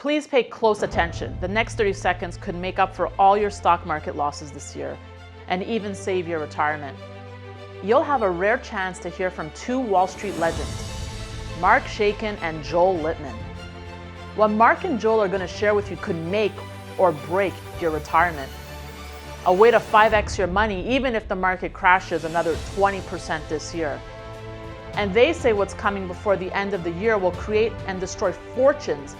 Please pay close attention. The next 30 seconds could make up for all your stock market losses this year and even save your retirement. You'll have a rare chance to hear from two Wall Street legends, Mark Shakin and Joel Littman. What Mark and Joel are going to share with you could make or break your retirement. A way to 5x your money even if the market crashes another 20% this year. And they say what's coming before the end of the year will create and destroy fortunes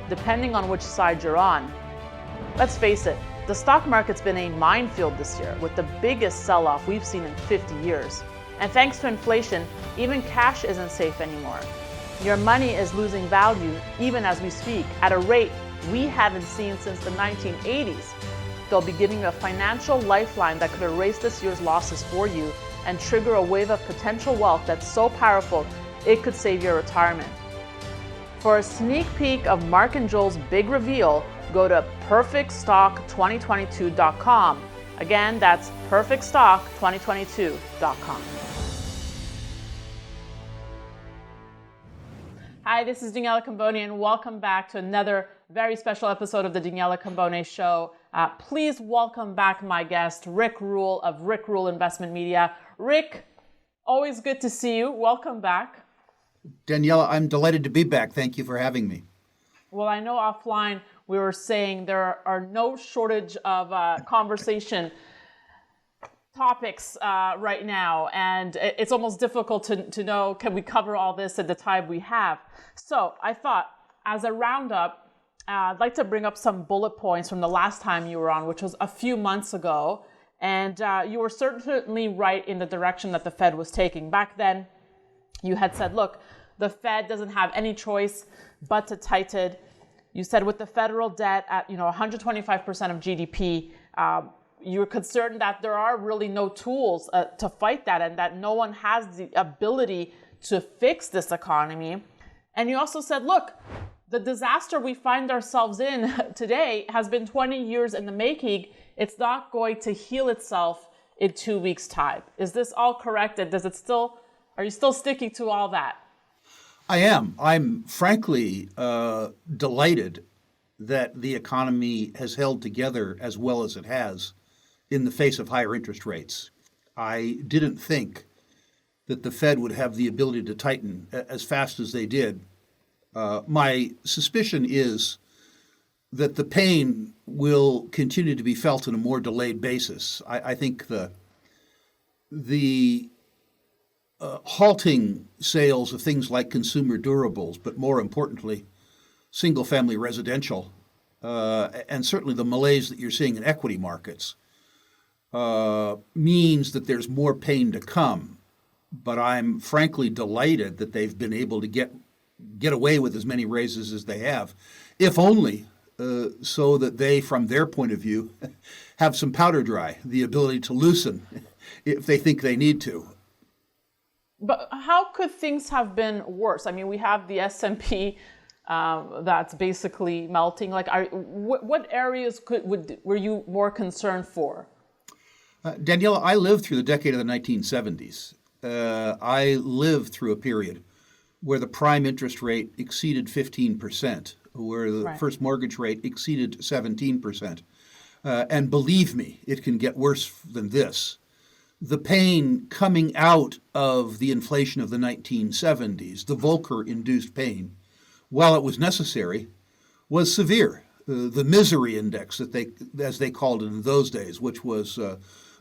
depending on which side you're on. Let's face it, the stock market's been a minefield this year with the biggest sell-off we've seen in 50 years. And thanks to inflation, even cash isn't safe anymore. Your money is losing value even as we speak at a rate we haven't seen since the 1980s. They'll be giving you a financial lifeline that could erase this year's losses for you and trigger a wave of potential wealth that's so powerful it could save your retirement. For a sneak peek of Mark and Joel's big reveal, go to perfectstock2022.com. Again, that's perfectstock2022.com. Hi, this is Daniela Cambone, and welcome back to another very special episode of the Daniela Cambone Show. Please welcome back my guest, Rick Rule of Rick Rule Investment Media. Rick, always good to see you. Welcome back. Daniela, I'm delighted to be back. Thank you for having me. Well, I know offline we were saying there are no shortage of conversation topics right now, and it's almost difficult to know, can we cover all this at the time we have? So I thought, as a roundup, I'd like to bring up some bullet points from the last time you were on, which was a few months ago, and you were certainly right in the direction that the Fed was taking. Back then, you had said, look, the Fed doesn't have any choice but to tighten. You said with the federal debt at 125% of GDP, you're concerned that there are really no tools to fight that and that no one has the ability to fix this economy. And you also said, look, the disaster we find ourselves in today has been 20 years in the making. It's not going to heal itself in 2 weeks' time. Is this all correct? And are you still sticking to all that? I am. I'm frankly delighted that the economy has held together as well as it has in the face of higher interest rates. I didn't think that the Fed would have the ability to tighten as fast as they did. My suspicion is that the pain will continue to be felt on a more delayed basis. I think the halting sales of things like consumer durables, but more importantly, single-family residential, and certainly the malaise that you're seeing in equity markets, means that there's more pain to come. But I'm frankly delighted that they've been able to get away with as many raises as they have, if only so that they, from their point of view, have some powder dry, the ability to loosen if they think they need to. But how could things have been worse? I mean, we have the S&P that's basically melting. Like, what areas were you more concerned for? Daniela, I lived through the decade of the 1970s. I lived through a period where the prime interest rate exceeded 15%, where the first mortgage rate exceeded 17%. And believe me, it can get worse than this. The pain coming out of the inflation of the 1970s, the Volcker-induced pain, while it was necessary, was severe. The misery index, as they called it in those days, which was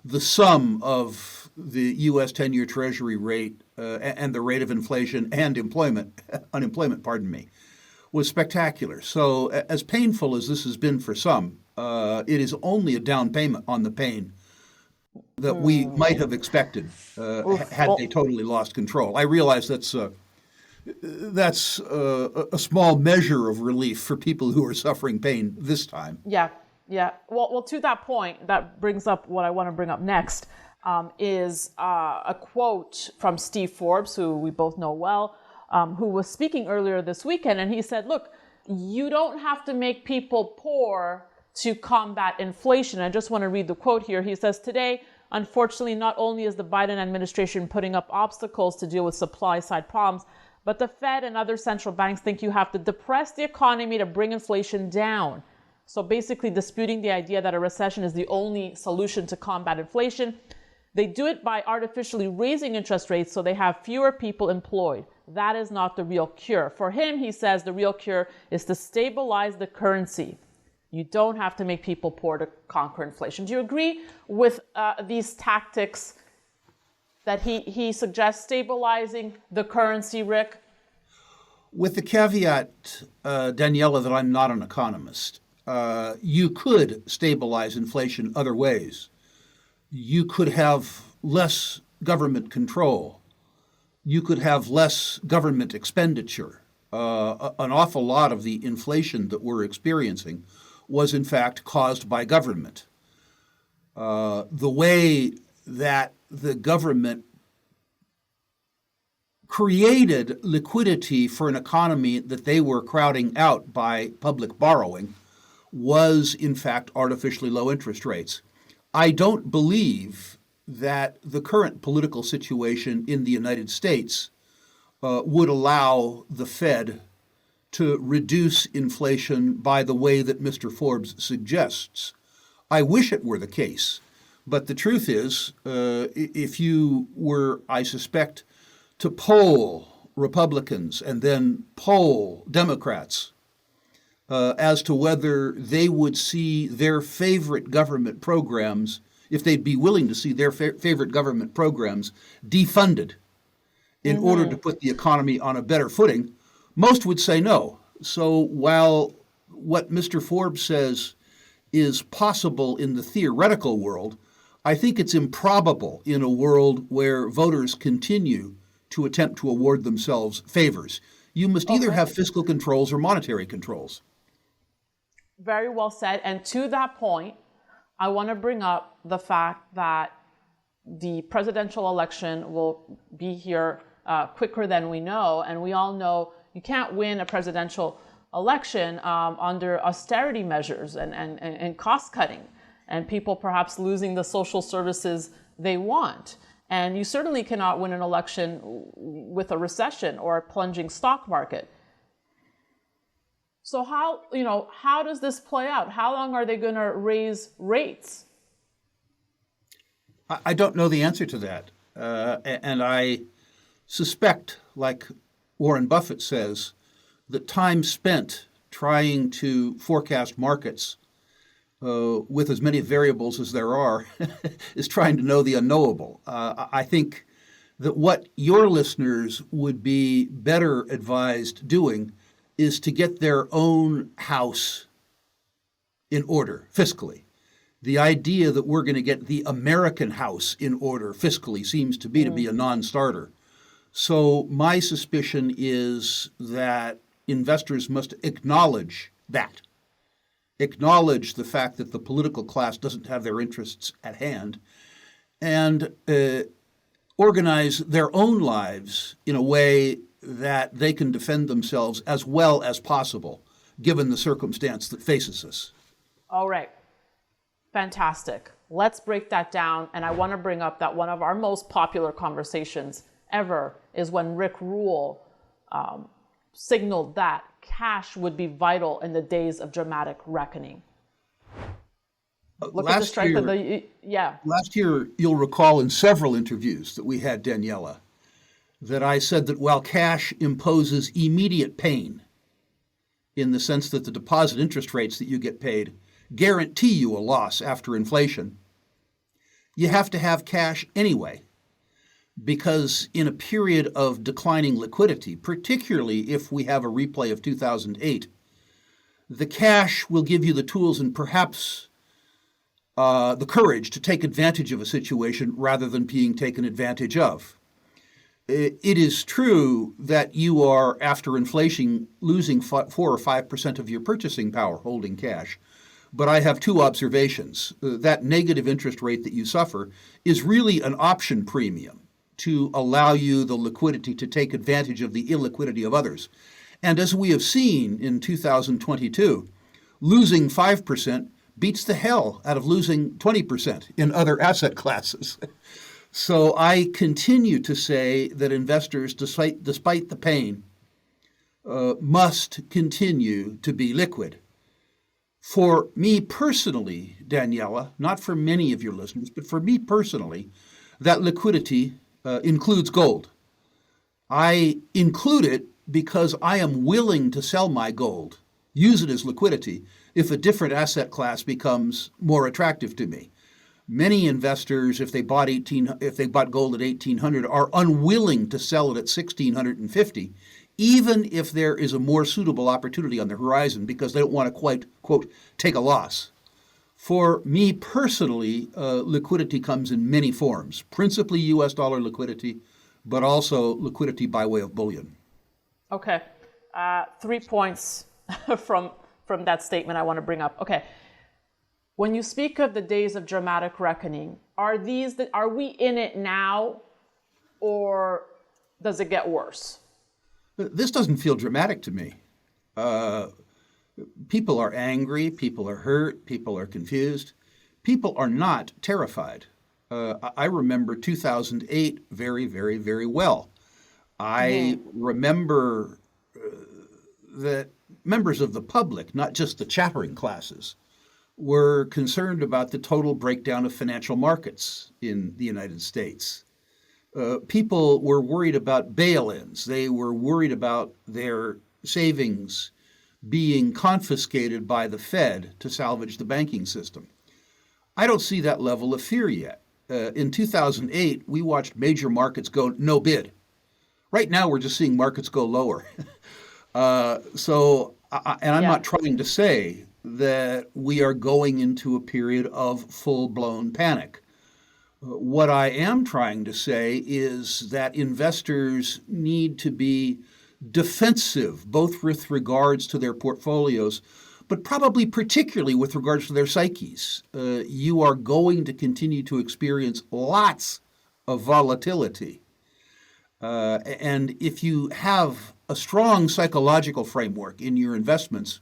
the sum of the U.S. 10-year Treasury rate and the rate of inflation and unemployment, was spectacular. So as painful as this has been for some, it is only a down payment on the pain that we might have expected had they totally lost control. I realize that's a small measure of relief for people who are suffering pain this time. Yeah. Well, to that point, that brings up what I want to bring up next, is a quote from Steve Forbes, who we both know well, who was speaking earlier this weekend, and he said, look, you don't have to make people poor to combat inflation. I just want to read the quote here. He says, today, unfortunately, not only is the Biden administration putting up obstacles to deal with supply side problems, But the Fed and other central banks think you have to depress the economy to bring inflation down. So basically disputing the idea that a recession is the only solution to combat inflation. They do it by artificially raising interest rates so they have fewer people employed. That is not the real cure. For him, he says the real cure is to stabilize the currency. You don't have to make people poor to conquer inflation. Do you agree with these tactics that he suggests, stabilizing the currency, Rick? With the caveat, Daniela, that I'm not an economist. You could stabilize inflation other ways. You could have less government control. You could have less government expenditure. An awful lot of the inflation that we're experiencing was in fact caused by government. The way that the government created liquidity for an economy that they were crowding out by public borrowing was in fact artificially low interest rates. I don't believe that the current political situation in the United States would allow the Fed to reduce inflation by the way that Mr. Forbes suggests. I wish it were the case, but the truth is, if you were, I suspect, to poll Republicans and then poll Democrats as to whether they would see their favorite government programs, if they'd be willing to see their favorite government programs defunded in order to put the economy on a better footing, most would say no. So while what Mr. Forbes says is possible in the theoretical world, I think it's improbable in a world where voters continue to attempt to award themselves favors. You must either have fiscal controls or monetary controls. Very well said. And to that point, I want to bring up the fact that the presidential election will be here quicker than we know. And we all know you can't win a presidential election under austerity measures and cost cutting, and people perhaps losing the social services they want. And you certainly cannot win an election with a recession or a plunging stock market. So how does this play out? How long are they going to raise rates? I don't know the answer to that. And I suspect, like Warren Buffett says, that time spent trying to forecast markets with as many variables as there are is trying to know the unknowable. I think that what your listeners would be better advised doing is to get their own house in order fiscally. The idea that we're going to get the American house in order fiscally seems to be a non-starter. So my suspicion is that investors must acknowledge the fact that the political class doesn't have their interests at hand, and organize their own lives in a way that they can defend themselves as well as possible, given the circumstance that faces us. All right. Fantastic. Let's break that down. And I want to bring up that one of our most popular conversations ever is when Rick Rule signaled that cash would be vital in the days of dramatic reckoning. Look at the strength of the, Last year, you'll recall in several interviews that we had, Daniela, that I said that while cash imposes immediate pain, in the sense that the deposit interest rates that you get paid guarantee you a loss after inflation, you have to have cash anyway. Because in a period of declining liquidity, particularly if we have a replay of 2008, the cash will give you the tools and perhaps the courage to take advantage of a situation rather than being taken advantage of. It is true that you are, after inflation, losing 4 or 5% of your purchasing power holding cash. But I have two observations. That negative interest rate that you suffer is really an option premium to allow you the liquidity to take advantage of the illiquidity of others. And as we have seen in 2022, losing 5% beats the hell out of losing 20% in other asset classes. So I continue to say that investors, despite the pain, must continue to be liquid. For me personally, Daniela, not for many of your listeners, but for me personally, that liquidity includes gold. I include it because I am willing to sell my gold, use it as liquidity, if a different asset class becomes more attractive to me. Many investors, if they bought gold at 1,800, are unwilling to sell it at 1,650, even if there is a more suitable opportunity on the horizon, because they don't want to quite, quote, take a loss. For me personally, liquidity comes in many forms, principally U.S. dollar liquidity, but also liquidity by way of bullion. Okay. 3 points from that statement I want to bring up. Okay. When you speak of the days of dramatic reckoning, are we in it now, or does it get worse? This doesn't feel dramatic to me. People are angry, people are hurt, people are confused. People are not terrified. I remember 2008 very, very, very well. I remember that members of the public, not just the chattering classes, were concerned about the total breakdown of financial markets in the United States. People were worried about bail-ins. They were worried about their savings being confiscated by the Fed to salvage the banking system. I don't see that level of fear yet. In 2008, we watched major markets go no bid. Right now, we're just seeing markets go lower. I'm not trying to say that we are going into a period of full-blown panic. What I am trying to say is that investors need to be defensive, both with regards to their portfolios, but probably particularly with regards to their psyches. You are going to continue to experience lots of volatility. And if you have a strong psychological framework in your investments,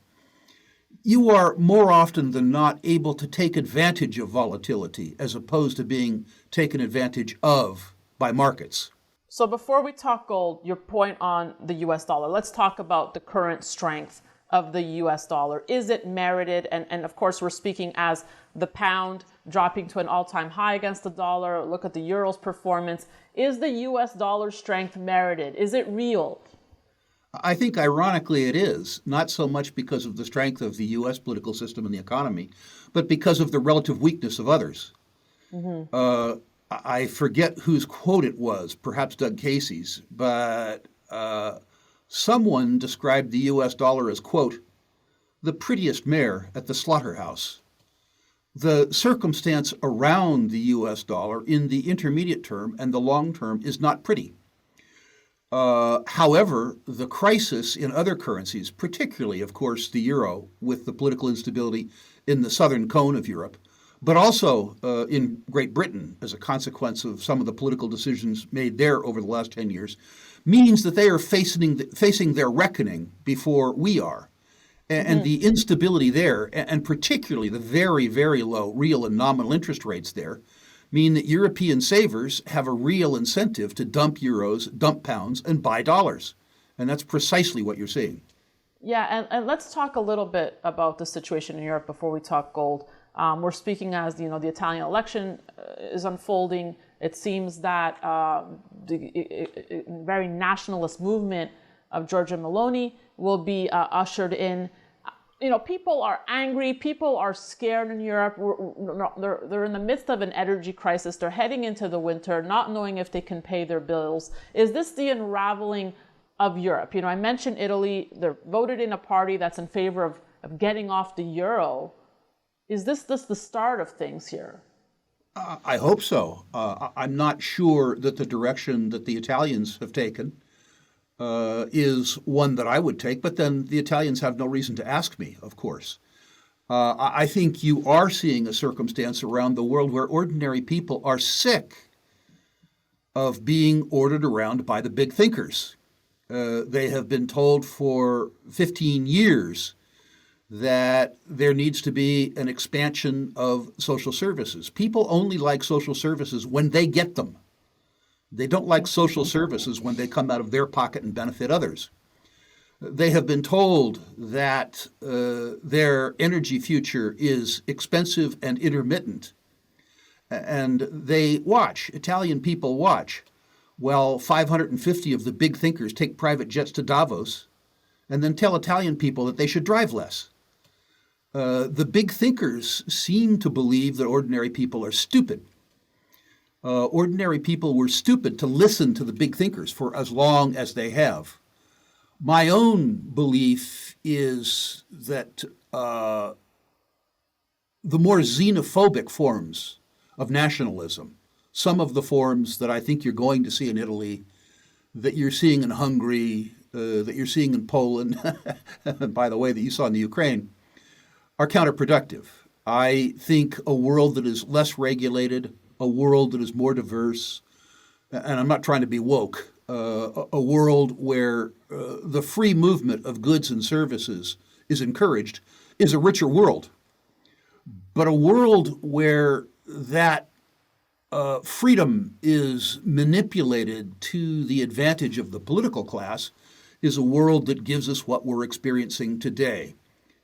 you are more often than not able to take advantage of volatility as opposed to being taken advantage of by markets. So before we talk gold, your point on the US dollar, let's talk about the current strength of the US dollar. Is it merited? And of course, we're speaking as the pound dropping to an all-time high against the dollar. Look at the euro's performance. Is the US dollar strength merited? Is it real? I think ironically it is, not so much because of the strength of the U.S. political system and the economy, but because of the relative weakness of others. I forget whose quote it was, perhaps Doug Casey's, but someone described the U.S. dollar as, quote, the prettiest mare at the slaughterhouse. The circumstance around the U.S. dollar in the intermediate term and the long term is not pretty. However, the crisis in other currencies, particularly, of course, the euro, with the political instability in the southern cone of Europe, but also in Great Britain as a consequence of some of the political decisions made there over the last 10 years, means that they are facing their reckoning before we are. And the instability there, and particularly the very, very low real and nominal interest rates there, mean that European savers have a real incentive to dump euros, dump pounds, and buy dollars. And that's precisely what you're seeing. Yeah, and let's talk a little bit about the situation in Europe before we talk gold. We're speaking as, the Italian election is unfolding. It seems that the very nationalist movement of Giorgia Meloni will be ushered in. People are angry. People are scared in Europe. They're in the midst of an energy crisis. They're heading into the winter, not knowing if they can pay their bills. Is this the unraveling of Europe? I mentioned Italy. They're voted in a party that's in favor of getting off the euro. Is this the start of things here? I hope so. I'm not sure that the direction that the Italians have taken is one that I would take, but then the Italians have no reason to ask me, of course. I think you are seeing a circumstance around the world where ordinary people are sick of being ordered around by the big thinkers. They have been told for 15 years that there needs to be an expansion of social services. People only like social services when they get them. They don't like social services when they come out of their pocket and benefit others. They have been told that their energy future is expensive and intermittent. And they watch, Italian people watch, while 550 of the big thinkers take private jets to Davos and then tell Italian people that they should drive less. The big thinkers seem to believe that ordinary people are stupid. Ordinary people were stupid to listen to the big thinkers for as long as they have. My own belief is that the more xenophobic forms of nationalism, some of the forms that I think you're going to see in Italy, that you're seeing in Hungary, that you're seeing in Poland, by the way, that you saw in the Ukraine, are counterproductive. I think a world that is less regulated, a world that is more diverse, and I'm not trying to be woke, a world where the free movement of goods and services is encouraged, is a richer world. But a world where that freedom is manipulated to the advantage of the political class is a world that gives us what we're experiencing today.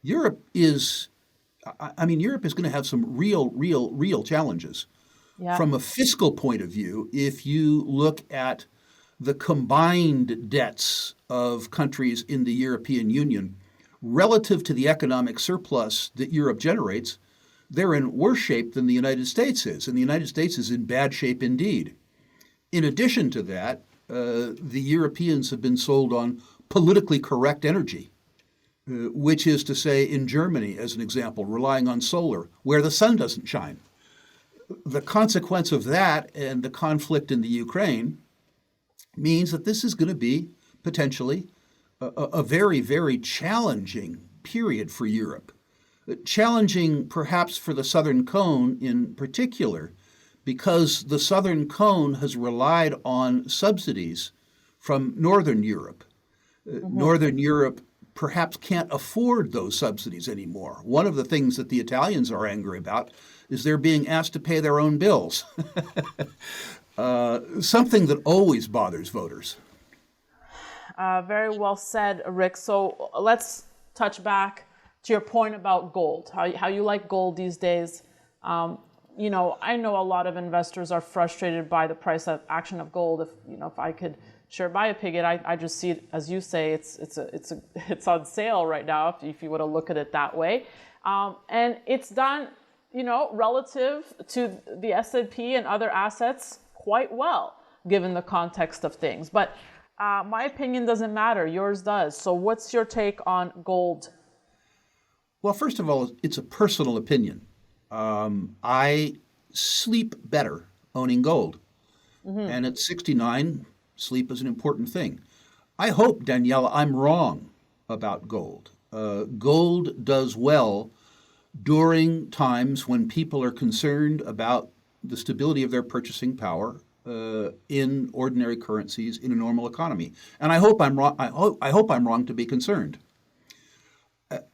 Europe is going to have some real challenges. Yeah. From a fiscal point of view, if you look at the combined debts of countries in the European Union relative to the economic surplus that Europe generates, they're in worse shape than the United States is, and the United States is in bad shape indeed. In addition to that, the Europeans have been sold on politically correct energy, which is to say, in Germany, as an example, relying on solar, where the sun doesn't shine. The consequence of that and the conflict in the Ukraine means that this is going to be potentially a very challenging period for Europe. Challenging perhaps for the Southern Cone in particular, because the Southern Cone has relied on subsidies from Northern Europe. Northern Europe perhaps can't afford those subsidies anymore. One of the things that the Italians are angry about is they're being asked to pay their own bills. Something that always bothers voters. Very well said, Rick. So let's touch back to your point about gold, how you like gold these days. I know a lot of investors are frustrated by the price of action of gold. If I could share my opinion, I just see it, as you say, it's on sale right now, if you were to look at it that way. And it's done, relative to the S&P and other assets quite well, given the context of things. But my opinion doesn't matter. Yours does. So what's your take on gold? Well, first of all, it's a personal opinion. I sleep better owning gold. And at 69, sleep is an important thing. I hope, Daniela, I'm wrong about gold. Gold does well during times when people are concerned about the stability of their purchasing power in ordinary currencies in a normal economy. And I hope I'm wrong. I hope I'm wrong to be concerned.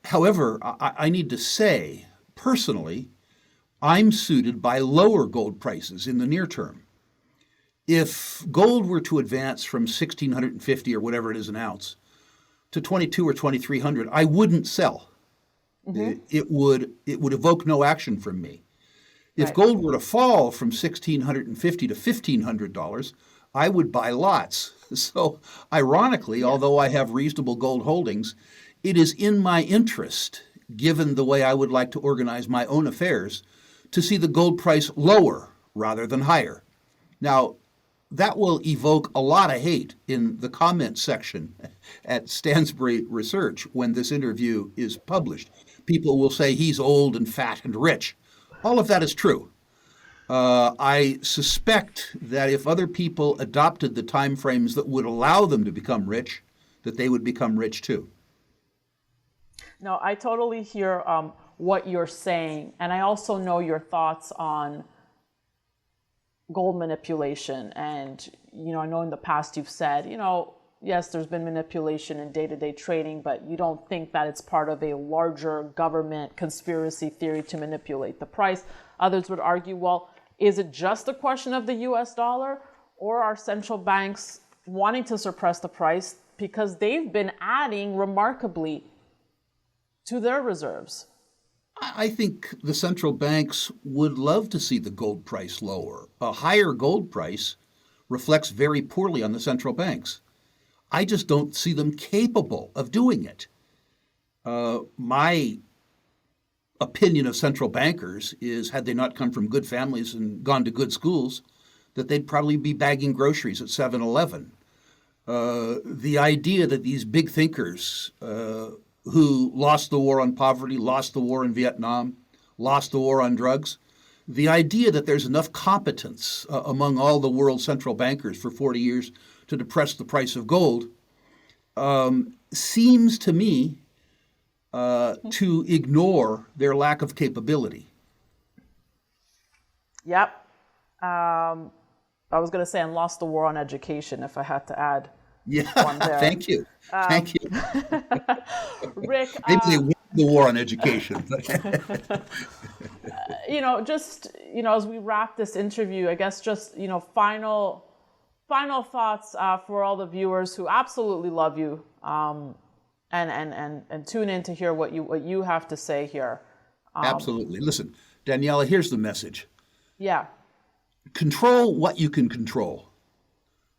However, I need to say, personally, I'm suited by lower gold prices in the near term. If gold were to advance from 1,650 or whatever it is an ounce to 22 or 2,300, I wouldn't sell. It would evoke no action from me. If gold were to fall from $1,650 to $1,500, I would buy lots. So ironically, although I have reasonable gold holdings, it is in my interest, given the way I would like to organize my own affairs, to see the gold price lower rather than higher. Now, that will evoke a lot of hate in the comment section at Stansberry Research when this interview is published. People will say he's old and fat and rich. All of that is true. I suspect that if other people adopted the time frames that would allow them to become rich, that they would become rich too. No, I totally hear what you're saying. And I also know your thoughts on gold manipulation. And, I know in the past you've said, yes, there's been manipulation in day-to-day trading, but you don't think that it's part of a larger government conspiracy theory to manipulate the price. Others would argue, well, is it just a question of the US dollar? or are central banks wanting to suppress the price because they've been adding remarkably to their reserves? I think the central banks would love to see the gold price lower. A higher gold price reflects very poorly on the central banks. I just don't see them capable of doing it. My opinion of central bankers is, had they not come from good families and gone to good schools, that they'd probably be bagging groceries at 7-Eleven. The idea that these big thinkers who lost the war on poverty, lost the war in Vietnam, lost the war on drugs, the idea that there's enough competence among all the world's central bankers for 40 years to depress the price of gold seems to me to ignore their lack of capability. Yep. I was going to say, and lost the war on education, if I had to add one there. Thank you. Thank you. Rick, maybe they won the war on education. As we wrap this interview, I guess just, final thoughts for all the viewers who absolutely love you and tune in to hear what you have to say here. Absolutely. Listen, Daniela, here's the message. Yeah. Control what you can control.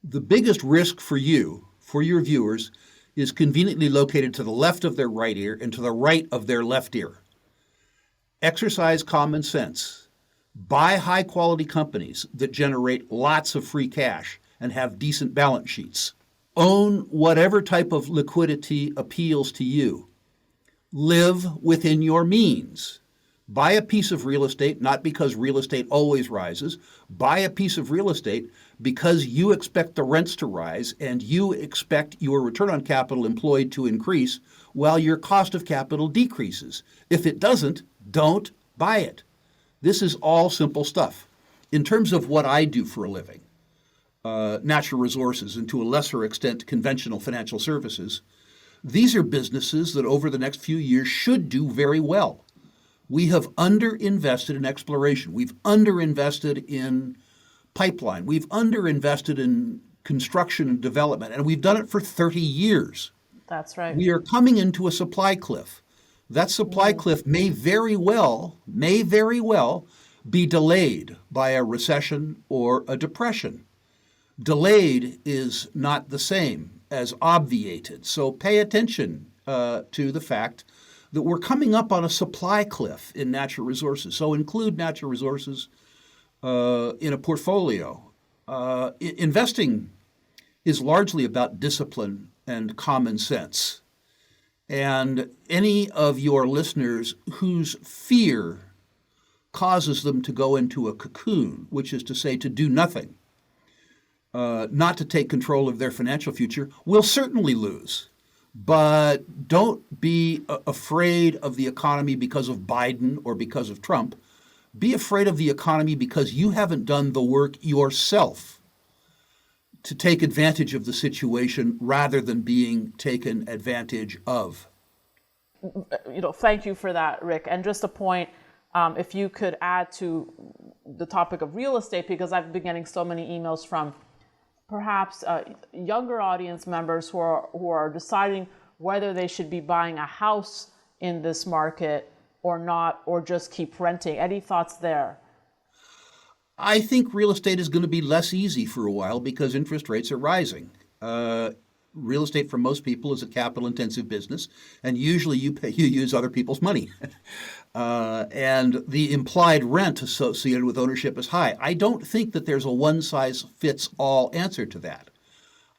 The biggest risk for you, for your viewers, is conveniently located to the left of their right ear and to the right of their left ear. Exercise common sense. Buy high-quality companies that generate lots of free cash and have decent balance sheets. Own whatever type of liquidity appeals to you. Live within your means. Buy a piece of real estate, not because real estate always rises. Buy a piece of real estate because you expect the rents to rise and you expect your return on capital employed to increase while your cost of capital decreases. If it doesn't, don't buy it. This is all simple stuff. In terms of what I do for a living, natural resources and to a lesser extent conventional financial services, these are businesses that over the next few years should do very well. We have underinvested in exploration. We've underinvested in pipeline. We've underinvested in construction and development, and we've done it for 30 years. That's right. We are coming into a supply cliff. That supply cliff may very well be delayed by a recession or a depression. Delayed is not the same as obviated. So pay attention to the fact that we're coming up on a supply cliff in natural resources. So include natural resources in a portfolio. Investing is largely about discipline and common sense. And any of your listeners whose fear causes them to go into a cocoon, which is to say to do nothing, not to take control of their financial future, will certainly lose. But don't be afraid of the economy because of Biden or because of Trump. Be afraid of the economy because you haven't done the work yourself to take advantage of the situation rather than being taken advantage of. Thank you for that, Rick. And just a point, if you could add to the topic of real estate, because I've been getting so many emails from perhaps younger audience members who are deciding whether they should be buying a house in this market or not, or just keep renting. Any thoughts there? I think real estate is going to be less easy for a while because interest rates are rising. Real estate for most people is a capital-intensive business, and usually you use other people's money. And the implied rent associated with ownership is high. I don't think that there's a one-size-fits-all answer to that.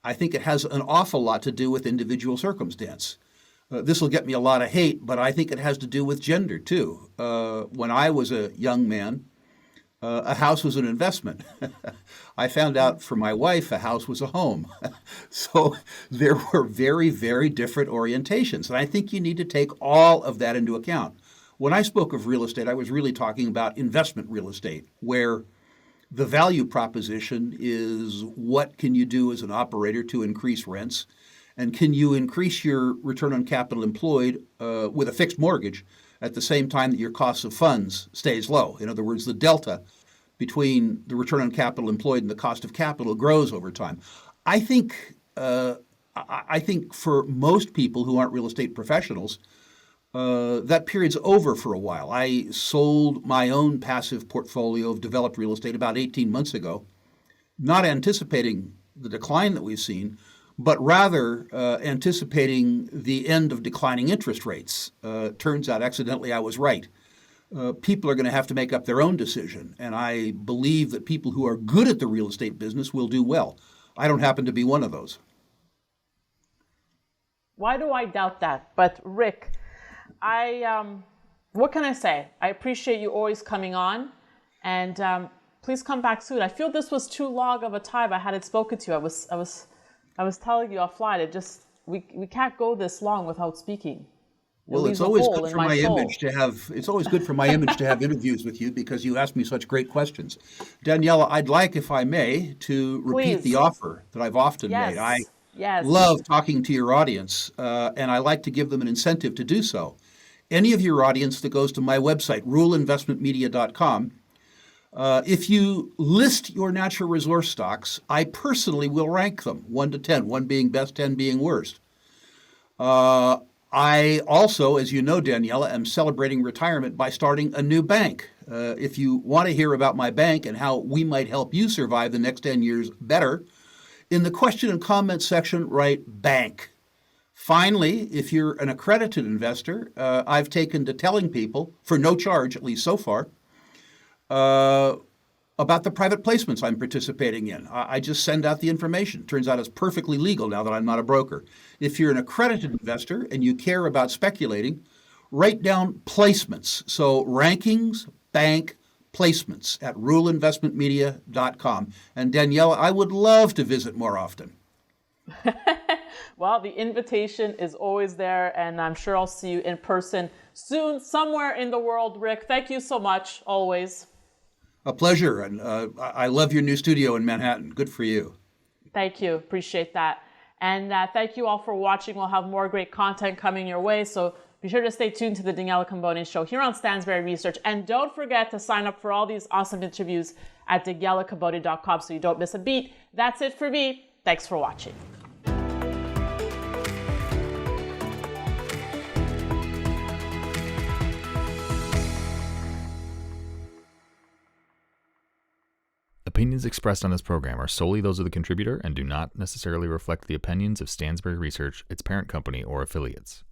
I think it has an awful lot to do with individual circumstance. This will get me a lot of hate, but I think it has to do with gender, too. When I was a young man, a house was an investment. I found out for my wife a house was a home. So there were very, very different orientations. And I think you need to take all of that into account. When I spoke of real estate, I was really talking about investment real estate, where the value proposition is what can you do as an operator to increase rents, and can you increase your return on capital employed with a fixed mortgage at the same time that your cost of funds stays low. In other words, the delta between the return on capital employed and the cost of capital grows over time. I think for most people who aren't real estate professionals, that period's over for a while. I sold my own passive portfolio of developed real estate about 18 months ago, not anticipating the decline that we've seen, but rather anticipating the end of declining interest rates. Turns out, accidentally, I was right. People are going to have to make up their own decision, and I believe that people who are good at the real estate business will do well. I don't happen to be one of those. Why do I doubt that? But Rick, what can I say? I appreciate you always coming on, and please come back soon. I feel this was too long of a time I hadn't spoken to you. I was telling you offline. We can't go this long without speaking. Well, it's always good for my image to have. It's always good for my image to have interviews with you because you ask me such great questions. Daniela, I'd like, if I may, to repeat the offer that I've often made. I love talking to your audience, and I like to give them an incentive to do so. Any of your audience that goes to my website, ruleinvestmentmedia.com, if you list your natural resource stocks, I personally will rank them 1 to 10, 1 being best, 10 being worst. I also, as you know, Daniela, am celebrating retirement by starting a new bank. If you want to hear about my bank and how we might help you survive the next 10 years better, in the question and comment section, write bank. Finally, if you're an accredited investor, I've taken to telling people, for no charge, at least so far, about the private placements I'm participating in. I just send out the information. Turns out it's perfectly legal now that I'm not a broker. If you're an accredited investor and you care about speculating, write down placements. So rankings, bank, placements at ruleinvestmentmedia.com. And Daniela, I would love to visit more often. Well, the invitation is always there, and I'm sure I'll see you in person soon, somewhere in the world. Rick, thank you so much, always. A pleasure, and I love your new studio in Manhattan. Good for you. Thank you. Appreciate that. And thank you all for watching. We'll have more great content coming your way, so be sure to stay tuned to the Daniela Cambone Show here on Stansberry Research. And don't forget to sign up for all these awesome interviews at danielacambone.com so you don't miss a beat. That's it for me. Thanks for watching. Opinions expressed on this program are solely those of the contributor and do not necessarily reflect the opinions of Stansberry Research, its parent company, or affiliates.